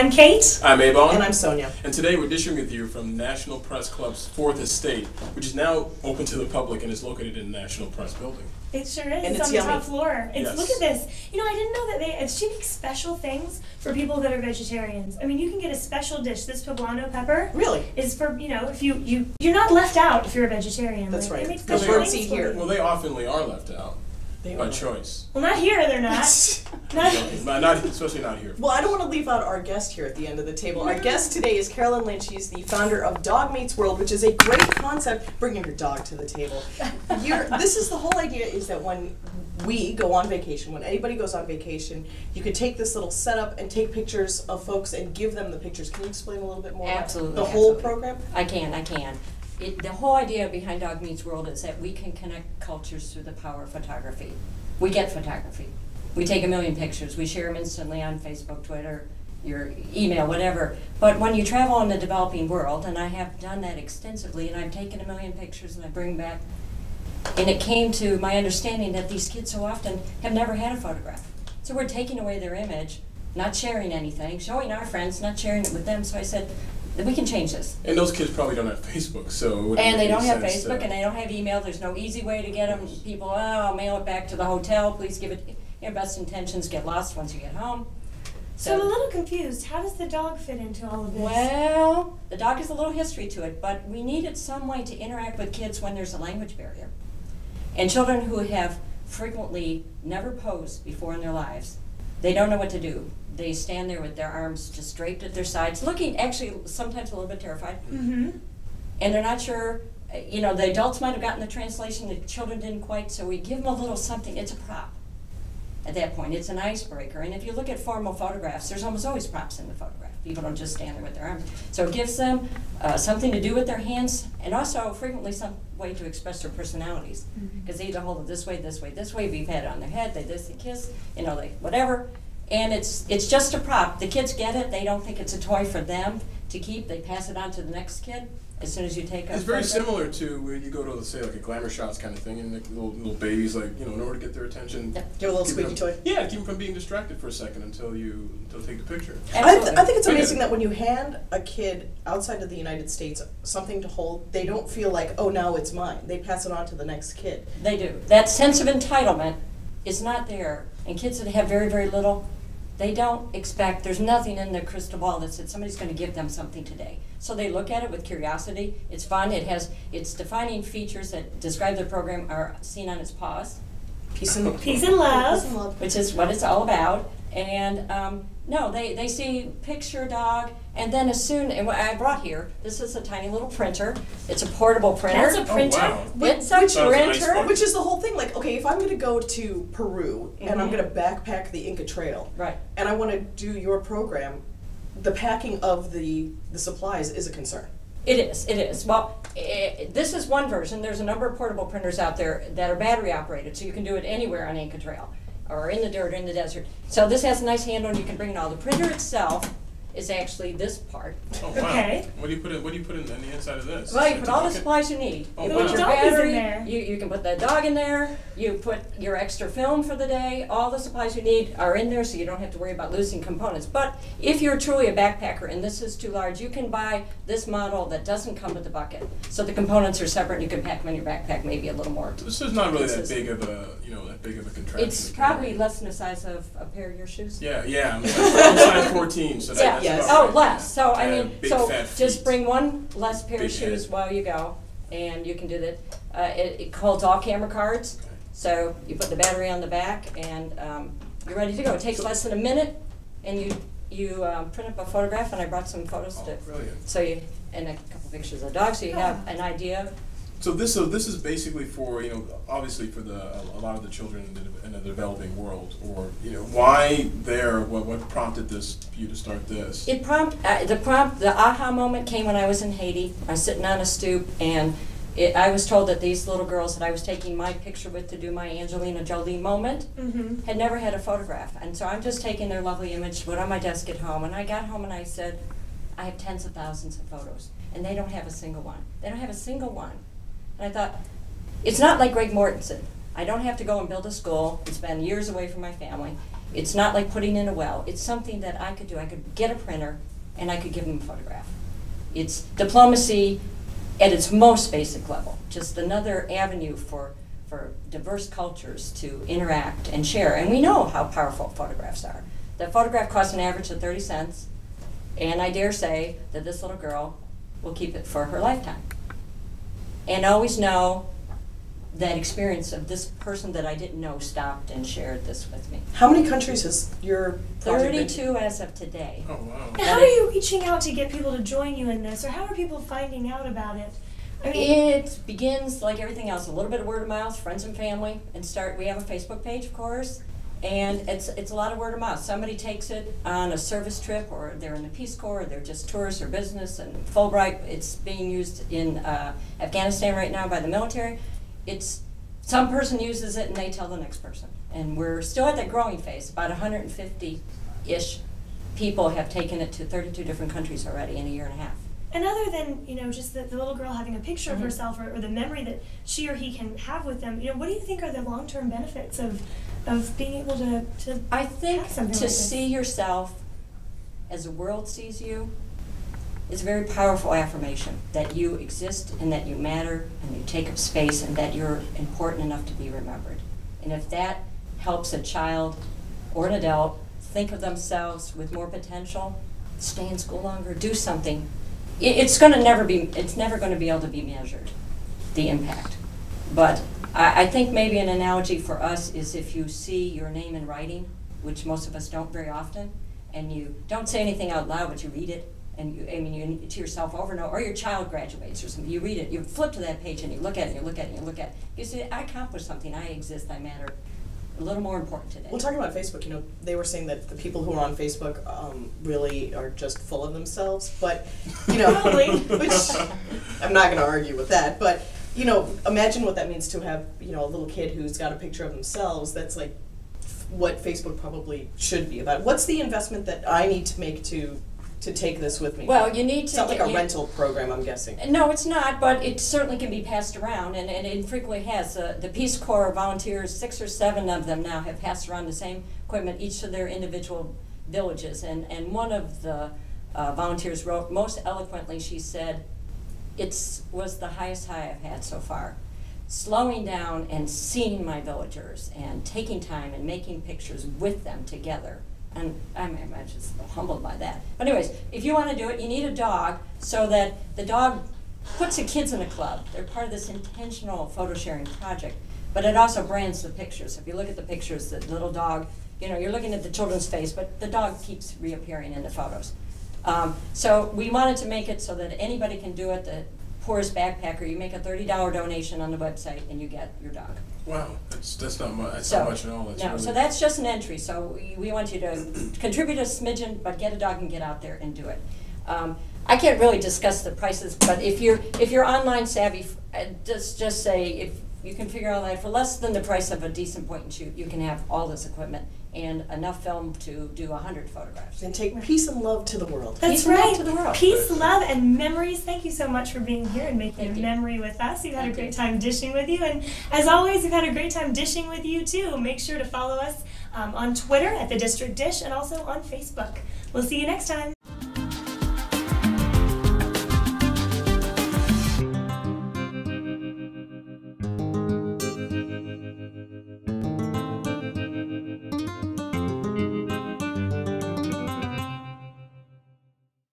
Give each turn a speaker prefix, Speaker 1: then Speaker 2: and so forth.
Speaker 1: I'm Kate.
Speaker 2: I'm Ebong.
Speaker 3: And I'm Sonya.
Speaker 2: And today we're dishing with you from National Press Club's 4th Estate, which is now open to the public and is located in the National Press Building.
Speaker 1: It sure is.
Speaker 3: And
Speaker 1: it's
Speaker 3: it's
Speaker 1: on
Speaker 3: yummy.
Speaker 1: the top floor.
Speaker 2: Yes.
Speaker 1: Look at this. You know, I didn't know that she makes special things for people that are vegetarians. I mean, you can get a special dish. This poblano pepper
Speaker 3: Really?
Speaker 1: is for, you know, if you're not left out if you're a vegetarian.
Speaker 3: That's
Speaker 1: Like,
Speaker 3: right.
Speaker 1: They make
Speaker 3: No
Speaker 1: special
Speaker 3: birdseed
Speaker 1: things for
Speaker 3: here.
Speaker 1: you.
Speaker 2: Well, they oftenly are left out
Speaker 3: They
Speaker 2: by
Speaker 3: are.
Speaker 2: choice.
Speaker 1: Well, not here, they're not.
Speaker 2: Especially not here.
Speaker 3: Well, I don't want to leave out our guest here at the end of the table. Our guest today is Carolyn Lynch. She's the founder of Dog Meets World, which is a great concept, bringing your dog to the table. This is the whole idea, is that when we go on vacation, when anybody goes on vacation, you could take this little setup and take pictures of folks and give them the pictures. Can you explain a little bit more
Speaker 4: Absolutely,
Speaker 3: about the whole
Speaker 4: absolutely.
Speaker 3: program?
Speaker 4: I can. The whole idea behind Dog Meets World is that we can connect cultures through the power of photography. We get photography. We take 1 million pictures. We share them instantly on Facebook, Twitter, your email, whatever. But when you travel in the developing world, and I have done that extensively, and I've taken 1 million pictures and I bring back, and it came to my understanding that these kids so often have never had a photograph. So we're taking away their image, not sharing anything, showing our friends, not sharing it with them. So I said, we can change this.
Speaker 2: And those kids probably don't have Facebook, so it wouldn't
Speaker 4: And they
Speaker 2: make
Speaker 4: don't
Speaker 2: any
Speaker 4: have
Speaker 2: sense
Speaker 4: Facebook,
Speaker 2: to-
Speaker 4: and they don't have email. There's no easy way to get them. People, I'll mail it back to the hotel. Please give it. Your best intentions get lost once you get home.
Speaker 1: So I'm a little confused. How does the dog fit into all of this?
Speaker 4: Well, the dog has a little history to it, but we needed some way to interact with kids when there's a language barrier. And children who have frequently never posed before in their lives, they don't know what to do. They stand there with their arms just draped at their sides, looking actually sometimes a little bit terrified.
Speaker 1: Mm-hmm.
Speaker 4: And they're not sure, you know, the adults might have gotten the translation, the children didn't quite, so we give them a little something. It's a prop at that point. It's an icebreaker. And if you look at formal photographs, there's almost always props in the photograph. People don't just stand there with their arms. So it gives them something to do with their hands, and also frequently some way to express their personalities. Because they either hold it this way, this way, this way. We've had it on their head, they this, they kiss, you know, they whatever. And it's just a prop. The kids get it. They don't think it's a toy for them to keep. They pass it on to the next kid as soon as you take a
Speaker 2: It's very
Speaker 4: photograph.
Speaker 2: similar to where you go to, let's say, like a glamour shots kind of thing, and like little babies, like, you know, in order to get their attention.
Speaker 4: Yep.
Speaker 3: Give a little
Speaker 2: keep
Speaker 3: squeaky
Speaker 2: them-
Speaker 3: toy.
Speaker 2: Yeah, keep them from being distracted for a second until take the picture.
Speaker 4: Absolutely.
Speaker 3: I think it's
Speaker 2: Okay.
Speaker 3: amazing that when you hand a kid outside of the United States something to hold, they don't feel like, oh, now it's mine. They pass it on to the next kid.
Speaker 4: They do. That sense of entitlement is not there. And kids that have very, very little, they don't expect, there's nothing in the crystal ball that said somebody's going to give them something today. So they look at it with curiosity. It's fun. It has its defining features that describe the program are seen on its paws,
Speaker 3: Peace and
Speaker 1: Peace and
Speaker 3: Peace and
Speaker 1: love.
Speaker 3: love.
Speaker 4: which is what it's all about. And no, they see picture dog, and then as soon, and what I brought here, this is a tiny little printer. It's a portable printer.
Speaker 1: That's a printer.
Speaker 2: wow.
Speaker 4: It's a
Speaker 3: Which-
Speaker 2: That was a nice
Speaker 4: printer.
Speaker 2: one.
Speaker 3: Which is the whole thing. Like, okay, if I'm going to go to Peru and I'm
Speaker 4: Mhm.
Speaker 3: going to backpack the Inca Trail,
Speaker 4: Right.
Speaker 3: and I want to do your program, the packing of the supplies is a concern.
Speaker 4: It is. Well, this is one version. There's a number of portable printers out there that are battery operated, so you can do it anywhere on Inca Trail, or in the dirt, or in the desert. So this has a nice handle, and you can bring it all. The printer itself is actually this part.
Speaker 2: Oh, wow.
Speaker 1: Okay.
Speaker 2: What do you put in the inside of this?
Speaker 4: Well, you put all the
Speaker 2: Okay.
Speaker 4: supplies you need.
Speaker 2: Oh,
Speaker 4: You
Speaker 2: wow.
Speaker 4: put your
Speaker 1: The dog is in
Speaker 4: battery,
Speaker 1: there.
Speaker 4: you can put the dog in there, you put your extra film for the day, all the supplies you need are in there so you don't have to worry about losing components. But if you're truly a backpacker and this is too large, you can buy this model that doesn't come with the bucket. So the components are separate and you can pack them in your backpack maybe a little more.
Speaker 2: This is not really that
Speaker 4: This is-
Speaker 2: big of a, contraption.
Speaker 4: It's probably less than the size of a pair of your shoes.
Speaker 2: Yeah, I'm size 14, so
Speaker 4: Yeah.
Speaker 2: that's
Speaker 3: Yes.
Speaker 2: about
Speaker 4: Oh,
Speaker 2: right.
Speaker 4: less. So I
Speaker 2: Yeah,
Speaker 4: mean,
Speaker 2: big,
Speaker 4: so
Speaker 2: fat
Speaker 4: just
Speaker 2: feet.
Speaker 4: bring one less pair
Speaker 2: Big
Speaker 4: of shoes
Speaker 2: head.
Speaker 4: while you go, and you can do that. It holds all camera cards,
Speaker 2: Okay.
Speaker 4: so you put the battery on the back, and you're ready to go. It takes less than a minute, and you print up a photograph, and I brought some photos
Speaker 2: Oh,
Speaker 4: to
Speaker 2: brilliant.
Speaker 4: so you and a couple pictures of the dog, so you have an idea.
Speaker 2: So this is basically for, obviously for a lot of the children in the developing world, or why what prompted you to start this?
Speaker 4: The aha moment came when I was in Haiti. I was sitting on a stoop, and I was told that these little girls that I was taking my picture with to do my Angelina Jolie moment
Speaker 1: Mm-hmm.
Speaker 4: had never had a photograph. And so I'm just taking their lovely image, put it on my desk at home, and I got home and I said, I have tens of thousands of photos, and they don't have a single one. They don't have a single one. And I thought, it's not like Greg Mortensen. I don't have to go and build a school and spend years away from my family. It's not like putting in a well. It's something that I could do. I could get a printer and I could give them a photograph. It's diplomacy at its most basic level, just another avenue for diverse cultures to interact and share. And we know how powerful photographs are. The photograph costs an average of 30 cents, and I dare say that this little girl will keep it for her lifetime. And always know that experience of this person that I didn't know stopped and shared this with me.
Speaker 3: How many countries has your project been?
Speaker 4: 32 as of today.
Speaker 2: Oh, wow.
Speaker 1: Now, how are you reaching out to get people to join you in this, or how are people finding out about it? I mean,
Speaker 4: It begins like everything else, a little bit of word of mouth, friends and family, and we have a Facebook page, of course, and it's a lot of word of mouth. Somebody takes it on a service trip, or they're in the Peace Corps, or they're just tourists or business, and Fulbright, it's being used in Afghanistan right now by the military. It's some person uses it and they tell the next person. And we're still at that growing phase. About 150-ish people have taken it to 32 different countries already in a year and a half.
Speaker 1: and other than, just the little girl having a picture of herself, or the memory that she or he can have with them, what do you think are the long-term benefits of being able to
Speaker 4: I think
Speaker 1: have something
Speaker 4: to
Speaker 1: like this?
Speaker 4: see yourself as the world sees you is a very powerful affirmation that you exist and that you matter and you take up space and that you're important enough to be remembered. And if that helps a child or an adult think of themselves with more potential, stay in school longer, do something, it's never going to be able to be measured, the impact. But I think maybe an analogy for us is if you see your name in writing, which most of us don't very often, and you don't say anything out loud, but you read it, and you to yourself over and over, or your child graduates or something, you read it, you flip to that page and you look at it, you look at it, you look at it. You say, I accomplished something, I exist, I matter. A little more important today.
Speaker 3: Well, talking about Facebook, they were saying that the people who are on Facebook really are just full of themselves, but,
Speaker 1: Totally.
Speaker 3: which I'm not going to argue with that, but, imagine what that means to have, a little kid who's got a picture of themselves. That's like what Facebook probably should be about. What's the investment that I need to make to take this with me?
Speaker 4: Well, you need to.
Speaker 3: It's not like a rental program, I'm guessing.
Speaker 4: No, it's not, but it certainly can be passed around, and it frequently has. The Peace Corps volunteers, 6 or 7 of them now, have passed around the same equipment, each to their individual villages. And one of the volunteers wrote most eloquently, she said, it was the highest high I've had so far. Slowing down and seeing my villagers and taking time and making pictures with them together. And I'm just humbled by that. But anyways, if you want to do it, you need a dog so that the dog puts the kids in a club. They're part of this intentional photo sharing project. But it also brands the pictures. If you look at the pictures, the little dog, you're looking at the children's face, but the dog keeps reappearing in the photos. So we wanted to make it so that anybody can do it. The poorest backpacker, you make a $30 donation on the website and you get your dog.
Speaker 2: Wow, that's not much. That's not much at all. That's
Speaker 4: no,
Speaker 2: really...
Speaker 4: so that's just an entry. So we want you to contribute a smidgen, but get a dog and get out there and do it. I can't really discuss the prices, but if you're online savvy, just say if you can figure out that for less than the price of a decent point and shoot, you can have all this equipment and enough film to do 100 photographs.
Speaker 3: And take peace and love to the world.
Speaker 1: That's
Speaker 4: Peace and love
Speaker 1: right.
Speaker 4: to the world.
Speaker 1: Peace, love, and memories. Thank you so much for being here and making
Speaker 4: Thank
Speaker 1: a
Speaker 4: you.
Speaker 1: memory with us. We've had
Speaker 4: Thank
Speaker 1: a great
Speaker 4: you.
Speaker 1: time dishing with you. And as always, we've had a great time dishing with you, too. Make sure to follow us on Twitter at The District Dish and also on Facebook. We'll see you next time.